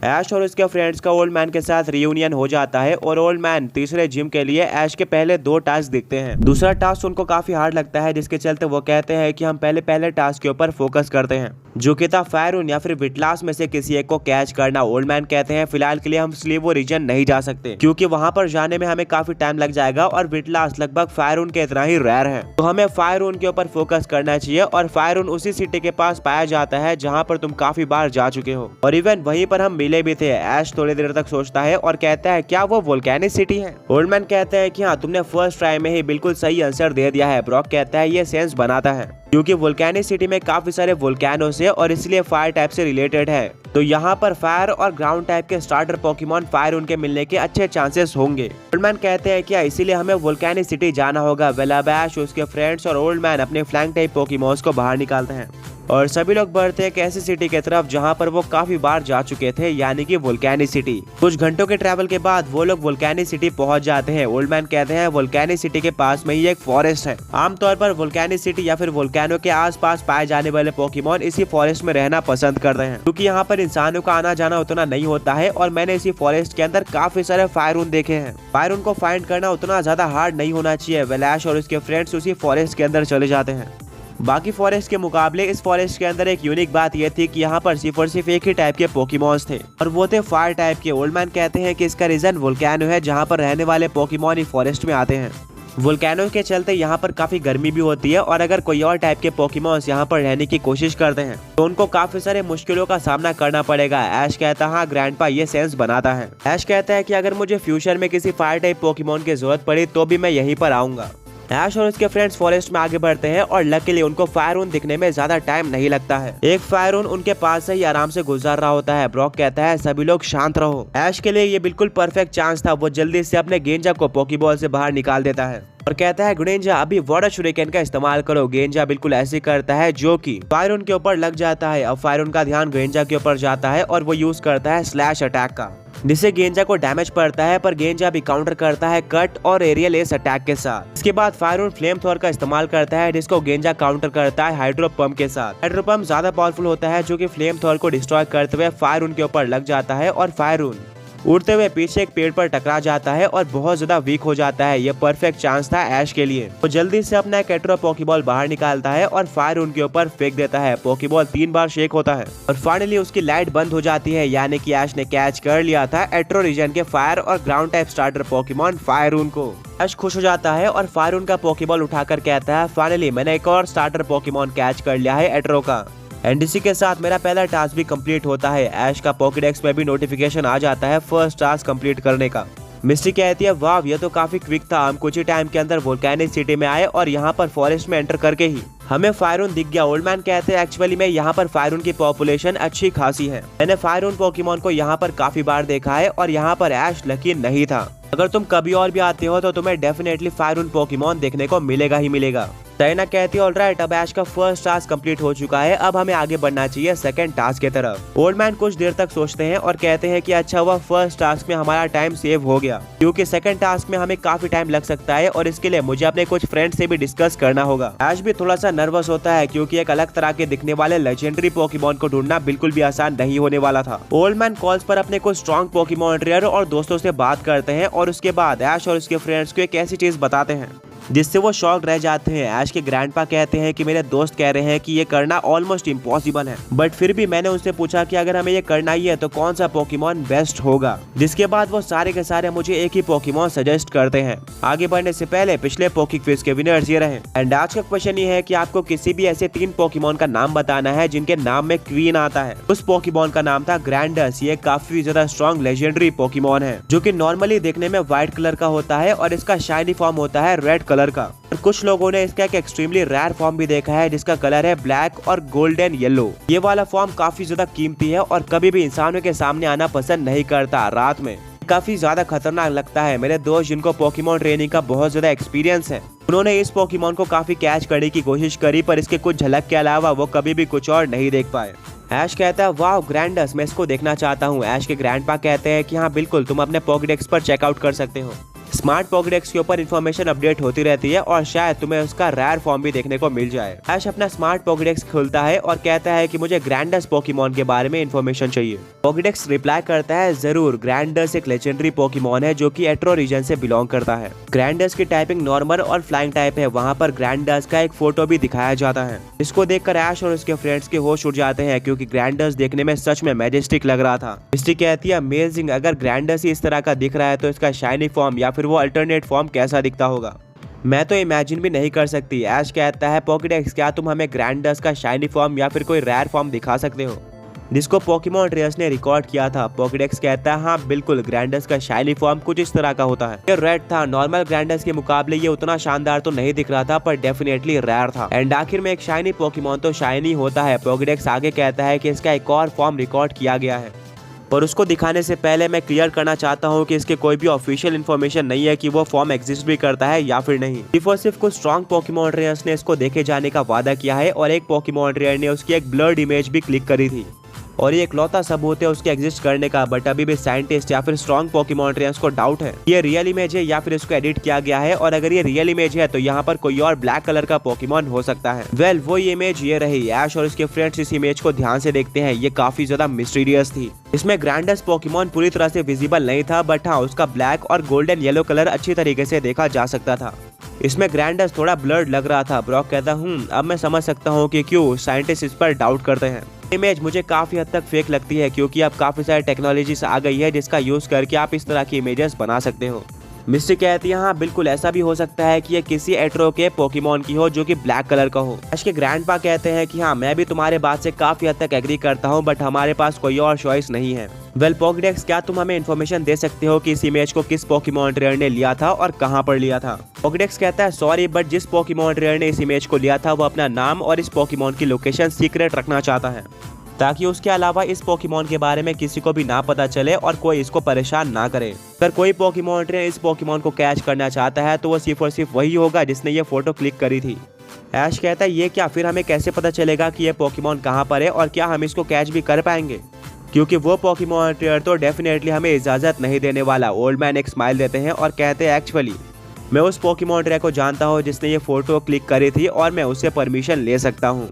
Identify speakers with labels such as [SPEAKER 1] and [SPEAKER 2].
[SPEAKER 1] ऐश और उसके फ्रेंड्स का ओल्ड मैन के साथ रियूनियन हो जाता है और ओल्ड मैन तीसरे जिम के लिए ऐश के पहले 2 टास्क देखते हैं। दूसरा टास्क उनको काफी हार्ड लगता है, जिसके चलते वो कहते हैं कि हम पहले टास्क के ऊपर फोकस करते हैं, जो कि था फायरून या फिर विटलास में से किसी एक को कैच करना। ओल्ड मैन कहते हैं फिलहाल के लिए हम स्लीवो रीजन नहीं जा सकते क्योंकि वहां पर जाने में हमें काफी टाइम लग जाएगा और विटलास लगभग फायरून के इतना ही रेयर है, तो हमें फायरून के ऊपर फोकस करना चाहिए। और फायरून उसी सिटी के पास पाया जाता है जहाँ पर तुम काफी बार जा चुके हो और इवन वहीं पर हम मिले भी थे। ऐश थोड़ी देर तक सोचता है और कहता है क्या वो वोल्केनिक सिटी है। ओल्ड मैन कहते हैं कि हाँ, तुमने फर्स्ट ट्राई में ही बिल्कुल सही आंसर दे दिया है। ब्रॉक कहता है ये सेंस बनाता है क्योंकि वोल्केनिक सिटी में काफी सारे वोल्केनोस है और इसलिए फायर टाइप से रिलेटेड है, तो यहाँ पर फायर और ग्राउंड टाइप के स्टार्टर पोकेमॉन फायर उनके मिलने के अच्छे चांसेस होंगे। ओल्ड मैन कहते हैं क्या इसीलिए हमें वोल्केनिक सिटी जाना होगा। वेलाबैश, उसके फ्रेंड्स और ओल्ड मैन अपने फ्लैंक टाइप पोकेमॉन्स को बाहर निकालते हैं और सभी लोग बढ़ते हैं एक ऐसी सिटी की तरफ जहाँ पर वो काफी बार जा चुके थे, यानी कि वोल्केनिक सिटी। कुछ घंटों के ट्रैवल के बाद वो लोग वोल्केनिक सिटी पहुंच जाते हैं। ओल्ड मैन कहते हैं वोल्केनिक सिटी के पास में ही एक फॉरेस्ट है। आमतौर पर वोल्केनिक सिटी या फिर वोल्केनो के आसपास पाए जाने वाले पोकेमॉन इसी फॉरेस्ट में रहना पसंद करते हैं क्योंकि यहाँ पर इंसानों का आना जाना उतना नहीं होता है और मैंने इसी फॉरेस्ट के अंदर काफी सारे फायरून देखे हैं। फायरून को फाइंड करना उतना ज्यादा हार्ड नहीं होना चाहिए। वेलैश और उसके फ्रेंड्स उसी फॉरेस्ट के अंदर चले जाते हैं। बाकी फॉरेस्ट के मुकाबले इस फॉरेस्ट के अंदर एक यूनिक बात यह थी कि यहाँ पर सिर्फ और सिर्फ एक ही टाइप के पोकेमॉन्स थे और वो थे फायर टाइप के। ओल्ड मैन कहते हैं कि इसका रीजन वोल्केनो है जहाँ पर रहने वाले पोकेमॉन ही फॉरेस्ट में आते हैं। वोल्केनो के चलते यहाँ पर काफी गर्मी भी होती है और अगर कोई और टाइप के पोकेमॉन्स यहाँ पर रहने की कोशिश करते हैं तो उनको काफी सारे मुश्किलों का सामना करना पड़ेगा। ऐश कहता है हाँ ग्रैंडपा ये सेंस बनाता है। ऐश कहता है कि अगर मुझे फ्यूचर में किसी फायर टाइप पोकेमॉन की जरूरत पड़ी तो भी मैं यहीं पर आऊंगा। ऐश और उसके फ्रेंड्स फॉरेस्ट में आगे बढ़ते हैं और लकीली उनको फायरून दिखने में ज्यादा टाइम नहीं लगता है। एक फायरून उनके पास से ही आराम से गुजर रहा होता है। ब्रॉक कहता है सभी लोग शांत रहो। ऐश के लिए ये बिल्कुल परफेक्ट चांस था। वो जल्दी से अपने गेंजा को पोकेबॉल से बाहर निकाल देता है और कहता है ग्रेंजा अभी वाटर शुरिकेन का इस्तेमाल करो। गेंजा बिल्कुल ऐसे करता है जो कि फायरून के ऊपर लग जाता है। अब फायरून का ध्यान गेंजा के ऊपर जाता है और वो यूज करता है स्लैश अटैक का, जिससे गेंजा को डैमेज पड़ता है, पर गेंजा भी काउंटर करता है कट और एरियल एस अटैक के साथ। इसके बाद फायरून फ्लेम थ्रोर का इस्तेमाल करता है जिसको गेंजा काउंटर करता है हाइड्रो पंप के साथ। हाइड्रो पंप ज्यादा पावरफुल होता है जो कि फ्लेम थ्रोर को डिस्ट्रॉय करते हुए फायरून के ऊपर लग जाता है और फायरून उड़ते हुए पीछे एक पेड़ पर टकरा जाता है और बहुत ज्यादा वीक हो जाता है। ये परफेक्ट चांस था ऐश के लिए। वो जल्दी से अपना एट्रो पोकेबॉल बाहर निकालता है और फायर उनके ऊपर फेंक देता है। पोकेबॉल 3 बार शेक होता है और फाइनली उसकी लाइट बंद हो जाती है, यानी कि ऐश ने कैच कर लिया था एट्रो रीजन के फायर और ग्राउंड टाइप स्टार्टर पोकेमॉन फायरून को। ऐश खुश हो जाता है और फायरून का पोकेबॉल उठाकर कहता है फाइनली मैंने एक और स्टार्टर पोकेमॉन कैच कर लिया है एट्रो का। एनडीसी के साथ मेरा पहला टास्क भी कंप्लीट होता है। ऐश का पॉकेडेक्स में भी नोटिफिकेशन आ जाता है फर्स्ट टास्क कंप्लीट करने का। मिस्टी कहती है वाह ये तो काफी क्विक था, हम कुछ ही टाइम के अंदर वोल्केनिक सिटी में आए और यहाँ पर फॉरेस्ट में एंटर करके ही हमें फायरून दिख गया। ओल्ड मैन कहते हैं एक्चुअली में यहाँ पर फायरून की पॉपुलेशन अच्छी खासी है। मैंने फायरून पोकेमॉन को यहाँ पर काफी बार देखा है और यहाँ पर ऐश लकी नहीं था। अगर तुम कभी और भी आते हो तो तुम्हें डेफिनेटली फायरून पोकेमॉन देखने को मिलेगा ही मिलेगा। डायना कहती है ऑलराइट अब ऐश का फर्स्ट टास्क कंप्लीट हो चुका है, अब हमें आगे बढ़ना चाहिए सेकंड टास्क की तरफ। ओल्ड मैन कुछ देर तक सोचते हैं और कहते हैं कि अच्छा हुआ फर्स्ट टास्क में हमारा टाइम सेव हो गया, क्योंकि सेकंड टास्क में हमें काफी टाइम लग सकता है और इसके लिए मुझे अपने कुछ फ्रेंड से भी डिस्कस करना होगा। ऐश भी थोड़ा सा नर्वस होता है क्योंकि एक अलग तरह के दिखने वाले लेजेंडरी पोकेमॉन को ढूंढना बिल्कुल भी आसान नहीं होने वाला था। ओल्ड मैन कॉल्स पर अपने कुछ स्ट्रॉन्ग पोकेमॉन ट्रेनर और दोस्तों से बात करते हैं और उसके बाद ऐश और उसके फ्रेंड्स को एक ऐसी चीज बताते हैं जिससे वो शॉक रह जाते हैं। ऐश के ग्रैंडपा कहते हैं कि मेरे दोस्त कह रहे हैं कि ये करना ऑलमोस्ट इम्पॉसिबल है, बट फिर भी मैंने उनसे पूछा कि अगर हमें ये करना ही है तो कौन सा पोकेमॉन बेस्ट होगा। जिसके बाद वो सारे के सारे मुझे एक ही पोकेमॉन सजेस्ट करते हैं। आगे बढ़ने से पहले पिछले पोकी क्विज के विनर्स ये रहे एंड आज का क्वेश्चन ये है कि आपको किसी भी ऐसे 3 पोकेमॉन का नाम बताना है जिनके नाम में क्वीन आता है। उस पोकेमॉन का नाम था ग्रैंडस। ये काफी ज्यादा स्ट्रॉन्ग लेजेंडरी पोकेमॉन है जो कि नॉर्मली देखने में व्हाइट कलर का होता है और इसका शाइनी फॉर्म होता है रेड कलर का। और कुछ लोगों ने इसका एक एक्सट्रीमली रेयर फॉर्म भी देखा है जिसका कलर है ब्लैक और गोल्डन येलो। ये वाला फॉर्म काफी ज्यादा कीमती है और कभी भी इंसानों के सामने आना पसंद नहीं करता। रात में काफी ज्यादा खतरनाक लगता है। मेरे दोस्त जिनको पोकेमॉन ट्रेनिंग का बहुत ज्यादा एक्सपीरियंस है, उन्होंने इस पोकेमॉन को काफी कैच करने की कोशिश करी, पर इसके कुछ झलक के अलावा वो कभी भी कुछ और नहीं देख पाए। ऐश कहता है वाह ग्रैंडस, मैं इसको देखना चाहता हूँ। ऐश के ग्रैंडपा कहते हैं कि हाँ बिल्कुल, तुम अपने पॉकेडेक्स पर चेकआउट कर सकते हो। स्मार्ट पॉकेडेक्स के ऊपर इन्फॉर्मेशन अपडेट होती रहती है और शायद तुम्हें उसका रेयर फॉर्म भी देखने को मिल जाए। ऐश अपना स्मार्ट पॉकेडेक्स खोलता है और कहता है कि मुझे ग्रैंडस पोकेमॉन के बारे में इन्फॉर्मेशन चाहिए। पॉकेडेक्स रिप्लाई करता है, जरूर, ग्रैंडस एक लेजेंडरी पोकेमॉन है जो कि एट्रो रीजन से बिलोंग करता है। ग्रैंडस की टाइपिंग नॉर्मल और फ्लाइंग टाइप है। वहाँ पर ग्रैंडस का एक फोटो भी दिखाया जाता है। इसको देखकर ऐश और उसके फ्रेंड्स के होश उड़ जाते हैं क्योंकि ग्रैंडस देखने में सच में मैजेस्टिक लग रहा था। मिस्टी कहती है, अमेजिंग, अगर ग्रैंडस ही इस तरह का दिख रहा है तो इसका शाइनी फॉर्म या फिर वो अल्टरनेट फॉर्म कैसा दिखता होगा। मैं तो इमेजिन भी नहीं कर सकती। ऐश कहता है, पॉकेडेक्स, क्या तुम हमें ग्रैंडस का शाइनी फॉर्म या फिर कोई रेयर फॉर्म दिखा सकते हो जिसको पोकेमॉन ट्रेनर्स ने रिकॉर्ड किया था। पॉकेडेक्स कहता है, हाँ बिल्कुल, ग्रैंडस का शाइनी फॉर्म कुछ इस तरह का होता है। ये रेड था। नॉर्मल ग्रैंडस के मुकाबले ये उतना शानदार तो नहीं दिख रहा था पर डेफिनेटली रेयर था। एंड आखिर में एक शाइनी पोकेमॉन तो शाइनी होता है। पॉकेडेक्स आगे कहता है कि इसका एक और फॉर्म रिकॉर्ड किया गया है, पर उसको दिखाने से पहले मैं क्लियर करना चाहता हूँ कि इसके कोई भी ऑफिशियल इन्फॉर्मेशन नहीं है कि वो फॉर्म एग्जिस्ट भी करता है या फिर नहीं। सिर्फ कुछ स्ट्रॉन्ग पोकेमॉन ट्रेनर्स ने इसको देखे जाने का वादा किया है और एक पोकेमॉन ट्रेनर ने उसकी एक ब्लर्ड इमेज भी क्लिक करी थी और ये इकलौता सबूत है उसके एग्जिस्ट करने का। बट अभी भी साइंटिस्ट या फिर स्ट्रॉन्ग पोकेमॉन ट्रेनर्स को डाउट है ये रियल इमेज है या फिर इसको एडिट किया गया है, और अगर ये रियल इमेज है तो यहाँ पर कोई और ब्लैक कलर का पोकेमॉन हो सकता है। वेल, वो इमेज ये रही। ऐश और उसके फ्रेंड्स इस इमेज को ध्यान से देखते हैं। ये काफी ज्यादा मिस्टीरियस थी। इसमें ग्रैंडस पोकेमॉन पूरी तरह से विजिबल नहीं था, बट हाँ, उसका ब्लैक और गोल्डन येलो कलर अच्छी तरीके से देखा जा सकता था। इसमें ग्रैंडस थोड़ा ब्लर्ड लग रहा था। ब्रॉक कहता, अब मैं समझ सकता हूँ कि क्यों साइंटिस्ट इस पर डाउट करते हैं। इमेज मुझे काफी हद तक फेक लगती है क्योंकि अब काफी सारी टेक्नोलॉजीज आ गई है जिसका यूज करके आप इस तरह की इमेजेस बना सकते हो। मिस्टी कहती है, हाँ बिल्कुल, ऐसा भी हो सकता है कि ये किसी एट्रो के पोकेमॉन की हो जो कि ब्लैक कलर का हो। ऐश के ग्रैंडपा कहते हैं कि हाँ, मैं भी तुम्हारे बात से काफी हद तक एग्री करता हूँ, बट हमारे पास कोई और चॉइस नहीं है। वेल पॉकेडेक्स, क्या तुम हमें इन्फॉर्मेशन दे सकते हो कि इस इमेज को किस पोकेमॉन ट्रेनर ने लिया था और कहाँ पर लिया था। पॉकेडेक्स कहता है, सॉरी, बट जिस पोकेमॉन ट्रेनर ने इस इमेज को लिया था वो अपना नाम और इस पोकेमॉन की लोकेशन सीक्रेट रखना चाहता है ताकि उसके अलावा इस पोकेमॉन के बारे में किसी को भी ना पता चले और कोई इसको परेशान ना करे। अगर कोई पोकेमॉन ट्रेनर इस पोकेमॉन को कैच करना चाहता है तो वो सिर्फ और सिर्फ वही होगा जिसने ये फोटो क्लिक करी थी। ऐश कहता है, ये क्या, फिर हमें कैसे पता चलेगा कि ये पोकेमॉन कहाँ पर है और क्या हम इसको कैच भी कर पाएंगे, क्योंकि वो पोकेमॉन ट्रेनर तो डेफिनेटली हमें इजाजत नहीं देने वाला। ओल्ड मैन एक स्माइल देते हैं और कहते हैं, एक्चुअली मैं उस पोकेमॉन ट्रेनर को जानता हूँ जिसने ये फोटो क्लिक करी थी और मैं उससे परमिशन ले सकता हूँ।